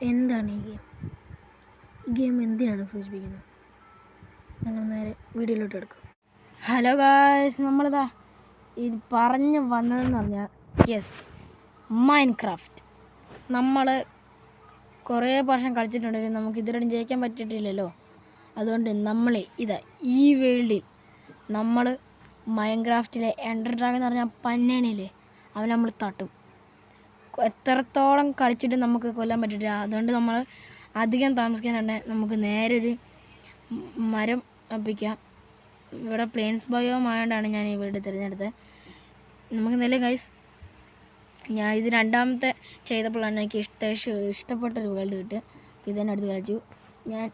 എന്താണ് ഈ ഗെയിം എന്തിനാണ് സൂചിപ്പിക്കുന്നത്? ഞങ്ങൾ നേരെ വീഡിയോയിലോട്ട് എടുക്കും. ഹലോ ഗായ്സ്, നമ്മളിതാ ഇത് പറഞ്ഞു വന്നതെന്ന് പറഞ്ഞാൽ മൈൻക്രാഫ്റ്റ് നമ്മൾ കുറേ വർഷം കളിച്ചിട്ടുണ്ടെങ്കിലും നമുക്ക് ഇതിലും ജയിക്കാൻ പറ്റിയിട്ടില്ലല്ലോ. അതുകൊണ്ട് നമ്മൾ ഈ വേൾഡിൽ നമ്മൾ മൈൻക്രാഫ്റ്റിലെ എൻഡർ ഡ്രാഗൺ എന്ന് പറഞ്ഞാൽ പന്നേനില്ലേ, അവൻ നമ്മൾ തട്ടും. എത്രത്തോളം കളിച്ചിട്ട് നമുക്ക് കൊല്ലാൻ പറ്റില്ല. അതുകൊണ്ട് നമ്മൾ അധികം താമസിക്കാൻ തന്നെ നമുക്ക് നേരെ ഒരു മരം അപ്പിക്കാം. ഇവിടെ പ്ലെയിൻസ് ബയോമായതുകൊണ്ടാണ് ഞാൻ ഈ വീട് തിരഞ്ഞെടുത്തത്. നമുക്ക് എന്തായാലും ഗൈസ്, ഞാൻ ഇത് രണ്ടാമത്തെ ചെയ്തപ്പോഴാണ് എനിക്ക് ഇഷ്ടപ്പെട്ടൊരു വേൾഡ് കിട്ടുക. ഇത് തന്നെ എടുത്ത് കളിച്ചു. ഞാൻ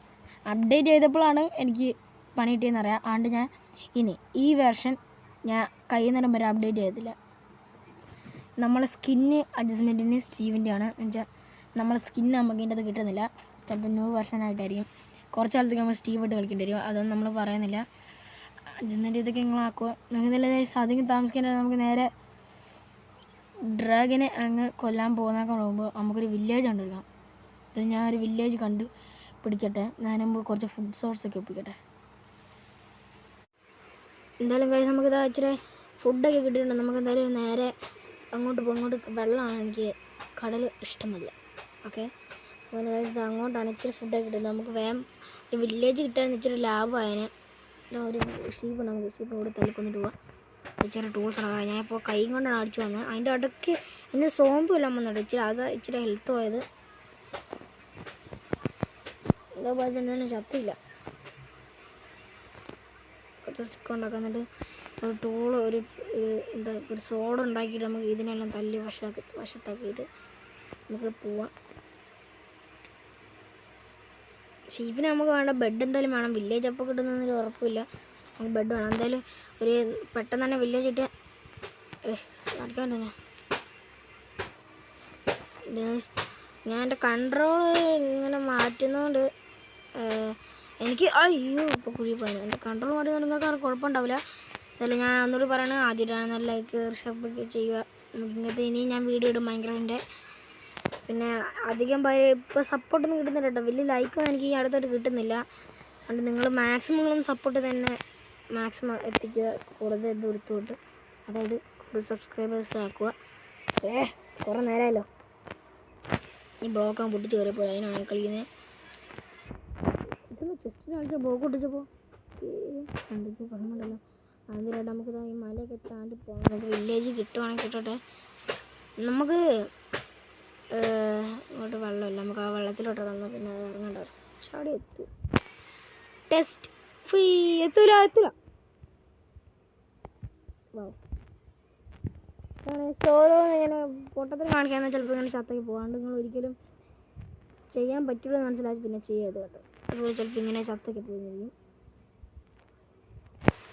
അപ്ഡേറ്റ് ചെയ്തപ്പോഴാണ് എനിക്ക് പണി കിട്ടിയെന്നറിയാം. അതുകൊണ്ട് ഞാൻ ഇനി ഈ വേർഷൻ ഞാൻ കഴിയുന്നേരം വരെ അപ്ഡേറ്റ് ചെയ്തില്ല. നമ്മളെ സ്കിന്ന് അഡ്ജസ്റ്റ്മെൻറ്റിന് സ്റ്റീവിൻ്റെയാണ്. എന്നുവെച്ചാൽ നമ്മളെ സ്കിന്ന് നമുക്ക് ഇതിൻ്റെ അത് കിട്ടുന്നില്ല. ചിലപ്പോൾ ന്യൂ വെർഷനായിട്ടായിരിക്കും. കുറച്ച് കാലത്തേക്ക് നമ്മൾ സ്റ്റീവ് ഇട്ട് കളിക്കേണ്ടി വരും. അതൊന്നും നമ്മൾ പറയുന്നില്ല. അഡ്ജസ്റ്റ്മെൻറ്റ് ഇതൊക്കെ നിങ്ങളാക്കുക. നമുക്ക് ഇതെല്ലാം അധികം താമസിക്കാൻ നമുക്ക് നേരെ ഡ്രാഗനെ അങ്ങ് കൊല്ലാൻ പോകുന്നതൊക്കെ പോകുമ്പോൾ നമുക്കൊരു വില്ലേജ് കണ്ടെടുക്കാം. അത് ഞാൻ ഒരു വില്ലേജ് കണ്ട് പിടിക്കട്ടെ. ഞാനുമ്പോൾ കുറച്ച് ഫുഡ് സോഴ്സൊക്കെ ഒപ്പിക്കട്ടെ. എന്തായാലും കഴിച്ച് നമുക്കിതാ ഇച്ചിരി ഫുഡൊക്കെ കിട്ടിയിട്ടുണ്ട്. നമുക്ക് എന്തായാലും നേരെ അങ്ങോട്ട് വെള്ളമാണ് എനിക്ക് കടൽ ഇഷ്ടമല്ല. ഓക്കെ, അപ്പോൾ കഴിച്ചത് അങ്ങോട്ടാണ്. ഇച്ചിരി ഫുഡൊക്കെ കിട്ടുന്നത്. നമുക്ക് വേഗം ഒരു വില്ലേജ് കിട്ടാൻ ഇച്ചിരി ലാഭമായതിന്. ഒരു ഷീപ്പ് നമുക്ക് ഷീപ്പിനോട് തല്ലിക്കൊന്നിട്ട് പോവാം. ഇച്ചിരി ടൂൾസ് ഇറങ്ങാം. ഞാൻ ഇപ്പോൾ കൈ കൊണ്ടാണ് അടിച്ചു വന്നത്. അതിൻ്റെ ഇടയ്ക്ക് എന്നെ സോമ്പ് എല്ലാം വന്നിട്ട് ഇച്ചിരി ഹെൽത്ത് പോയത്. ഇതേപോലെ തന്നെ ശക്തിയില്ല. കുറച്ച് സ്റ്റിക്ക് ഉണ്ടാക്കാൻ, എന്നിട്ട് ഒരു ടൂള് ഒരു സോഡ ഉണ്ടാക്കിയിട്ട് നമുക്ക് ഇതിനെല്ലാം തല്ലി വശത്താക്കിയിട്ട് നമുക്ക് പോവാം. ഷീപ്പിന് നമുക്ക് വേണ്ട ബെഡ് എന്തായാലും വേണം. വില്ലേജ് അപ്പോൾ കിട്ടുന്നതിന് ഉറപ്പില്ല. നമുക്ക് ബെഡ് വേണം എന്തായാലും. ഒരു പെട്ടെന്ന് തന്നെ വില്ലേജ് കിട്ടിയ അടിക്കാൻ തന്നെ. ഞാൻ എൻ്റെ കൺട്രോള് ഇങ്ങനെ മാറ്റുന്നതുകൊണ്ട് എനിക്ക് ഇപ്പോൾ കുഴി പോയത്. എൻ്റെ കൺട്രോൾ മാറ്റുന്നത് നിങ്ങൾക്ക് കുഴപ്പമുണ്ടാവില്ല. എന്തായാലും ഞാൻ ഒന്നുകൂടി പറയണത്, ആദ്യമായിട്ടാണ് നല്ല ലൈക്ക് സബ്ബൊക്കെ ചെയ്യുക. നമുക്ക് ഇങ്ങനത്തെ ഇനിയും ഞാൻ വീഡിയോ ഇടും മൈൻക്രാഫ്റ്റിൻ്റെ. പിന്നെ അധികം ഇപ്പോൾ സപ്പോർട്ടൊന്നും കിട്ടുന്നില്ല കേട്ടോ. വലിയ ലൈക്കൊന്നും എനിക്ക് ഈ അടുത്തായിട്ട് കിട്ടുന്നില്ല. അതുകൊണ്ട് നിങ്ങൾ മാക്സിമം സപ്പോർട്ട് തന്നെ മാക്സിമം എത്തിക്കുക. കൂടുതൽ ദൂരത്തോട്ട്, അതായത് കൂടുതൽ സബ്സ്ക്രൈബേഴ്സ് ആക്കുക. കുറേ നേരമല്ലോ ഈ ബ്ലോക്കാൻ പൊട്ടിച്ച് കയറിയപ്പോൾ അതിനാണ് കളിക്കുന്നത്. ഇതൊന്ന് ചെസ്റ്റിന് കളിച്ചാൽ ബ്ലോക്ക് പൊട്ടിച്ചപ്പോൾ എന്തൊക്കെയോ പറയുന്നുണ്ടല്ലോ. അതിനായിട്ട് നമുക്ക് ഈ മലയൊക്കെ താണ്ടി പോകാം. നമുക്ക് വില്ലേജ് കിട്ടുവാണെങ്കിൽ കിട്ടട്ടെ. നമുക്ക് ഇങ്ങോട്ട് വെള്ളമില്ല. നമുക്ക് ആ വെള്ളത്തിലോട്ട് തന്നാൽ പിന്നെ അത് ഇറങ്ങേണ്ടവരും ചാടി എത്തും. ടെസ്റ്റ് ഫ്രീ എത്തൂല. സോലോ ഇങ്ങനെ പൊട്ടത്തിൽ കാണിക്കാമെന്ന് ചിലപ്പോൾ ഇങ്ങനെ ചത്തേക്ക് പോകാണ്ട് നിങ്ങൾ ഒരിക്കലും ചെയ്യാൻ പറ്റുള്ളൂ എന്ന് മനസ്സിലാക്കി പിന്നെ ചെയ്യരുത് കേട്ടോ. അതുപോലെ ചിലപ്പോൾ ഇങ്ങനെ ചത്തൊക്കെ പോയിരിക്കും.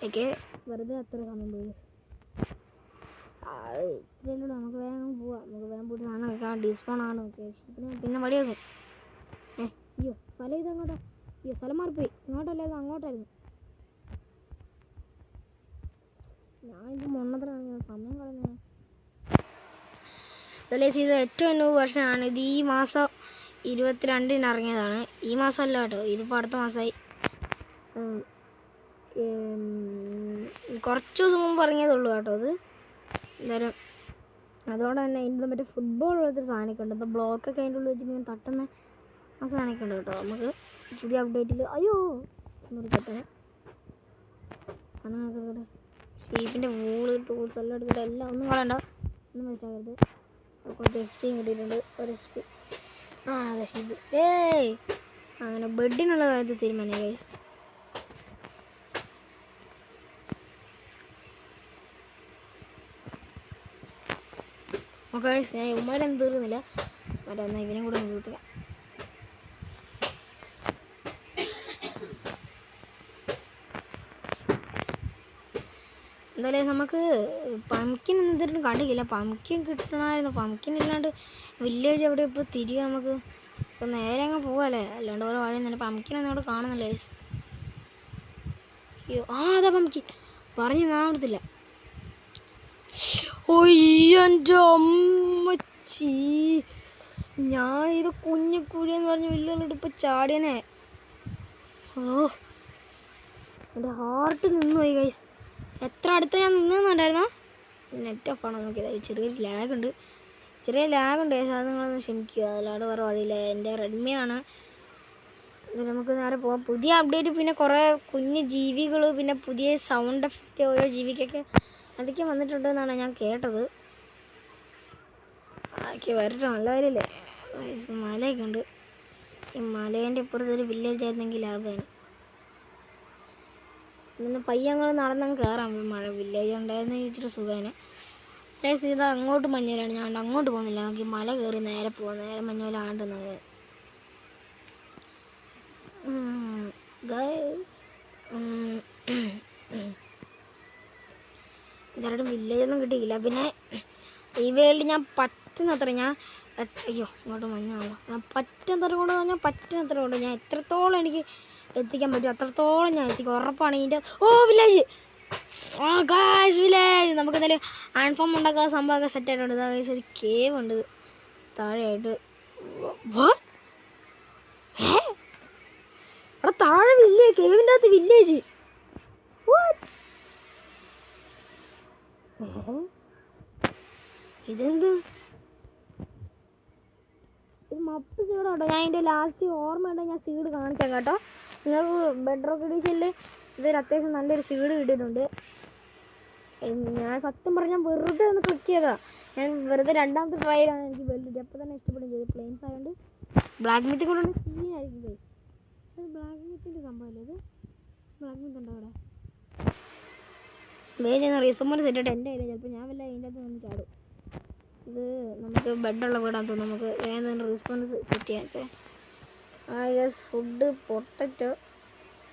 ഓക്കെ, വെറുതെ അത്ര സമയം പോയി. ഇതിലൂടെ നമുക്ക് വേഗം പോവാം. നമുക്ക് വേഗം പോയിട്ട് സാധനം വെക്കാം. ഡിസ്പോൺ ആണ്. ഓക്കെ, പിന്നെ വടിയാക്കും. അയ്യോ സ്ഥലം ഇതങ്ങോട്ടാ. അയ്യോ സ്ഥലം മാറിപ്പോയി. ഇങ്ങോട്ടല്ലായിരുന്നു അങ്ങോട്ടായിരുന്നു. ഞാനിപ്പോൾ മൊണ്ണത്തിലാണ് സമയം കളഞ്ഞത്. അതല്ലേ ഇത് ഏറ്റവും ന്യൂ വെർഷനാണ്. ഇത് ഈ മാസം 22-ന് ഇറങ്ങിയതാണ്. ഈ മാസം അല്ല കേട്ടോ, ഇതിപ്പോൾ അടുത്ത മാസമായി. കുറച്ച് ദിവസം മുമ്പ് ഇറങ്ങിയതുള്ളൂ കേട്ടോ അത്. എന്തായാലും അതുകൊണ്ട് തന്നെ ഇതിൻ്റെ മറ്റേ ഫുട്ബോൾ പോലത്തെ സാധനമൊക്കെ ഉണ്ട്. ഇപ്പോൾ ബ്ലോക്കൊക്കെ അതിൻ്റെ ഉള്ളിൽ വെച്ചിട്ട് ഇങ്ങനെ തട്ടുന്ന ആ സാധനമൊക്കെ ഉണ്ട് കേട്ടോ. നമുക്ക് പുതിയ അപ്ഡേറ്റിൽ തന്നെ അങ്ങനെ ഷീപ്പിൻ്റെ വൂള് ടൂൾസ് എല്ലാം എടുത്തിട്ട് എല്ലാം ഒന്നും കളയണ്ട, ഒന്നും വെച്ചാകരുത്. കുറച്ച് എക്സ്പിയും കിട്ടിയിട്ടുണ്ട്. ഒരു എക്സ്പി അതെ ഷീപ്പ്. അങ്ങനെ ബെഡിനുള്ള കാര്യത്തിൽ തീരുമാനം ഗൈസ്. ഓക്കെ, ഞാൻ ഉമ്മാരൊന്നും തീർന്നില്ല. മറ്റേ എന്നാൽ ഇവനും കൂടെ ഒന്ന് തീർത്തില്ല. എന്തായാലും നമുക്ക് പംകിൻ ഒന്നും ഇതുവരെ കണ്ടില്ല. പംകിൻ കിട്ടണമായിരുന്നു. പംകിൻ ഇല്ലാണ്ട് വില്ലേജ് എവിടെ ഇപ്പോൾ തിരികെ നമുക്ക് ഇപ്പോൾ നേരെ അങ്ങ് പോകാമല്ലേ, അല്ലാണ്ട് ഓരോ വഴിയൊന്നുമില്ല. പംകിനൊന്നും ഇവിടെ കാണുന്നില്ല. അയ്യോ അതാ പംകിൻ പറഞ്ഞ് ഞാൻ കൊടുത്തില്ല. ഒയ്യോ എൻ്റെ അമ്മച്ചി, ഞാൻ ഇത് കുഞ്ഞു കുഴിയെന്ന് പറഞ്ഞ് വലിയ ഇപ്പം ചാടിയനെ. ഓ എൻ്റെ ഹാർട്ട് നിന്ന് പോയി ഗൈസ്. എത്ര അടുത്ത് ഞാൻ നിന്നെന്നുണ്ടായിരുന്നോ? നെറ്റ് ഓഫ് ആണോ നോക്കിയത്? ചെറിയൊരു ലാഗുണ്ട് ഗൈസ്, അത് നിങ്ങളൊന്ന് ക്ഷമിക്കുക. അല്ലാണ്ട് വേറെ വഴിയില്ല. എൻ്റെ റെഡ്മി ആണ്. നമുക്ക് നേരെ പോകാം. പുതിയ അപ്ഡേറ്റ്, പിന്നെ കുറേ കുഞ്ഞ് ജീവികൾ, പിന്നെ പുതിയ സൗണ്ട് എഫക്റ്റ് ഓരോ ജീവിക്കൊക്കെ അതൊക്കെ വന്നിട്ടുണ്ടെന്നാണ് ഞാൻ കേട്ടത്. അതൊക്കെ വരട്ടെ, നല്ല കാര്യമല്ലേ. മലയൊക്കെ ഉണ്ട്. ഈ മലേൻ്റെ ഇപ്പുറത്ത് ഒരു വില്ലേജ് ആയിരുന്നെങ്കിൽ ലാഭമാണ്. ഇന്ന് പയ്യങ്ങൾ നടന്നങ്ങ് കയറാം. മഴ വില്ലേജ് ഉണ്ടായിരുന്നു ഇച്ചിരി സുഖമാണ്. ഇത് അങ്ങോട്ട് മഞ്ഞുവലാണ്. ഞാൻ അങ്ങോട്ട് പോകുന്നില്ല. നമുക്ക് ഈ മല കയറി നേരെ പോകാം. നേരെ മഞ്ഞുവല ആണ്ടുന്നത് ഗൈസ്. ഇതായിട്ടും വില്ലേജൊന്നും കിട്ടിയില്ല. പിന്നെ ഈ വേൾഡ് ഞാൻ പറ്റുന്നത്ര അയ്യോ ഇങ്ങോട്ട് മഞ്ഞാണല്ലോ. ഞാൻ പറ്റുന്നത്ര കൊണ്ട് ഞാൻ എത്രത്തോളം എനിക്ക് എത്തിക്കാൻ പറ്റും അത്രത്തോളം ഞാൻ എത്തിക്കും. ഉറപ്പാണ്. ഇതിൻ്റെ വില്ലേജ്. Guys village. നമുക്ക് എന്തായാലും ആൻഫോം ഉണ്ടാക്കാൻ സംഭവമൊക്കെ സെറ്റായിട്ടുണ്ട്. ഗൈസ് ഒരു കേവ് ഉണ്ട് താഴെയായിട്ട്. അവിടെ താഴെ വില്ലേജ്, കേവിൻ്റെ അകത്ത് വില്ലേജ്. ഇതെന്ത്? ഇത് മപ്പ് സീഡാട്ടോ. ഞാൻ ഇതിൻ്റെ ലാസ്റ്റ് ഓർമ്മയുണ്ടോ ഞാൻ സീഡ് കാണിക്കാം കേട്ടോ. നിങ്ങൾക്ക് ബെഡ് റോക്ക് എഡിഷനിൽ ഇതൊരു അത്യാവശ്യം നല്ലൊരു സീഡ് കിട്ടിയിട്ടുണ്ട്. ഞാൻ സത്യം പറഞ്ഞാൽ വെറുതെ ഒന്ന് ക്ലിക്ക് ചെയ്തതാണ്. ഞാൻ വെറുതെ രണ്ടാമത്തെ ട്രയലാണ് എനിക്ക് വെല്ലുത്. അപ്പോൾ തന്നെ ഇഷ്ടപ്പെടുകയും ചെയ്തു. പ്ലെയിൻസ് ആയതുകൊണ്ട് ബ്ലാക്ക് മിത്ത് കൊണ്ടുള്ള സീനായിരിക്കും. അത് ബ്ലാക്ക് മിത്തിൻ്റെ സംഭവമല്ലേ ഇത്? ബ്ലാക്ക് മിത്ത് ഉണ്ടോ അവിടെ? വേഗം റീസ്പോണ്ട് സെറ്റ് ആയിട്ട് എൻ്റെ കയ്യിൽ ചിലപ്പോൾ ഞാൻ വല്ല അതിൻ്റെ അകത്ത് വന്ന് ചാടും. ഇത് നമുക്ക് ബെഡുള്ള വീടാന്ന് തോന്നുന്നു. നമുക്ക് വേഗം തന്നെ റെസ്പോൺസ് സെറ്റ് ചെയ്യാത്തെ. ഫുഡ് പൊട്ടറ്റോ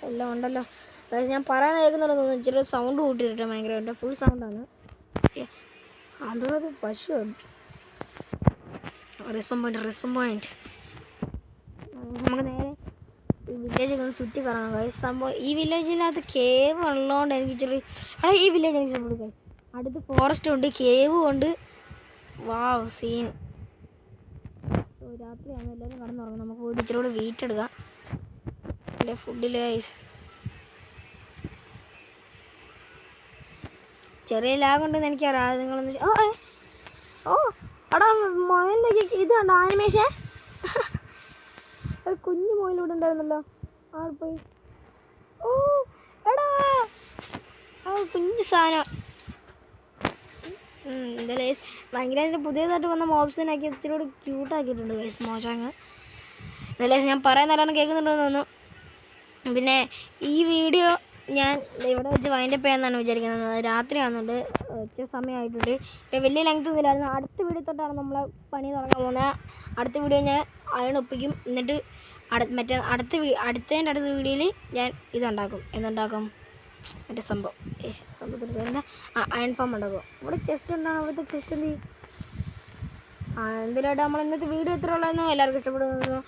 എല്ലാം ഉണ്ടല്ലോ. അതായത് ഞാൻ പറയാൻ കേൾക്കുന്നുണ്ടോ തോന്നുന്നു. ഇച്ചിരി സൗണ്ട് കൂട്ടിയിട്ടെ ഭയങ്കരമായിട്ട്. ഫുൾ സൗണ്ടാണ്. അതുള്ളത് പശു റെസ്പോൺ പോയിന്റ്. നമുക്ക് നേരെ ഈ വില്ലേജൊക്കെ ഒന്ന് ചുറ്റി കറങ്ങാം ഗൈസ്. സംഭവം ഈ വില്ലേജിനകത്ത് കേവ് ഉള്ളതുകൊണ്ട് എനിക്ക് ഇച്ചിരി ഈ വില്ലേജ് എനിക്ക് ഇഷ്ടപ്പെടും ഗൈസ്. അടുത്ത് ഫോറസ്റ്റും ഉണ്ട്, കേവും ഉണ്ട്. വാവ് സീൻ. രാത്രിയാണ് എല്ലാവരും കടന്നുറങ്ങും. നമുക്ക് പോയിട്ട് ഇച്ചിരി കൂടെ വെയിറ്റ് എടുക്കാം. അല്ലേ ഫുഡിൽ ഗൈസ് ചെറിയ ലാഗുണ്ടെന്ന് എനിക്കറിയാം. നിങ്ങളൊന്ന് എടാ മൊയിലിൻ്റെ ഇത് കണ്ടോ ആനിമേഷൻ? ഒരു കുഞ്ഞു മൊയിലൂടെ ഉണ്ടായിരുന്നല്ലോ. പോയി. എടാ കുഞ്ഞു സാധനം. എന്തായാലും ഭയങ്കരമായിട്ട് പുതിയതായിട്ട് വന്ന മോബ്സിനാക്കി ഇച്ചിരി കൂടി ക്യൂട്ടാക്കിയിട്ടുണ്ട് ഗൈസ് മോശാങ്. എന്തായാലും ഞാൻ പറയാൻ നല്ലോണം കേൾക്കുന്നുണ്ടെന്ന് തോന്നുന്നു. പിന്നെ ഈ വീഡിയോ ഞാൻ ഇവിടെ വെച്ച് വൈൻഡപ്പ് ചെയ്യാമെന്നാണ് വിചാരിക്കുന്നത്. രാത്രി ആകുന്നുണ്ട്, ഉച്ച സമയമായിട്ടുണ്ട്. വലിയ ലെങ്ത് ഒന്നുമില്ലായിരുന്നു. അടുത്ത വീഡിയോ തൊട്ടാണ് നമ്മൾ പണി തുടങ്ങാൻ പോകുന്നത്. അടുത്ത വീഡിയോ ഞാൻ അയണൊപ്പിക്കും. എന്നിട്ട് അടുത്ത വീഡിയോയിൽ ഞാൻ ഇതുണ്ടാക്കും. എന്തുണ്ടാക്കും? മറ്റേ സംഭവത്തിന് പേരുന്ന അയൺ ഫാം ഉണ്ടാക്കും. ഇവിടെ ചെസ്റ്റ് ഉണ്ടാകും. അവിടുത്തെ ചെസ്റ്റ് എന്ത് ചെയ്യും? എന്തിനായിട്ട് നമ്മൾ ഇന്നത്തെ വീഡിയോ എത്ര ഉള്ളതെന്നോ എല്ലാവർക്കും ഇഷ്ടപ്പെടുന്നു.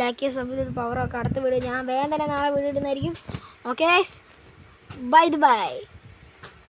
ലൈക്ക് ചെയ്ത് സബ് ചെയ്ത് പവറൊക്കെ. അടുത്ത വീഡിയോ ഞാൻ വേഗം തന്നെ നാളെ വീഡിയോ ഇടുന്നതായിരിക്കും. Okay bye.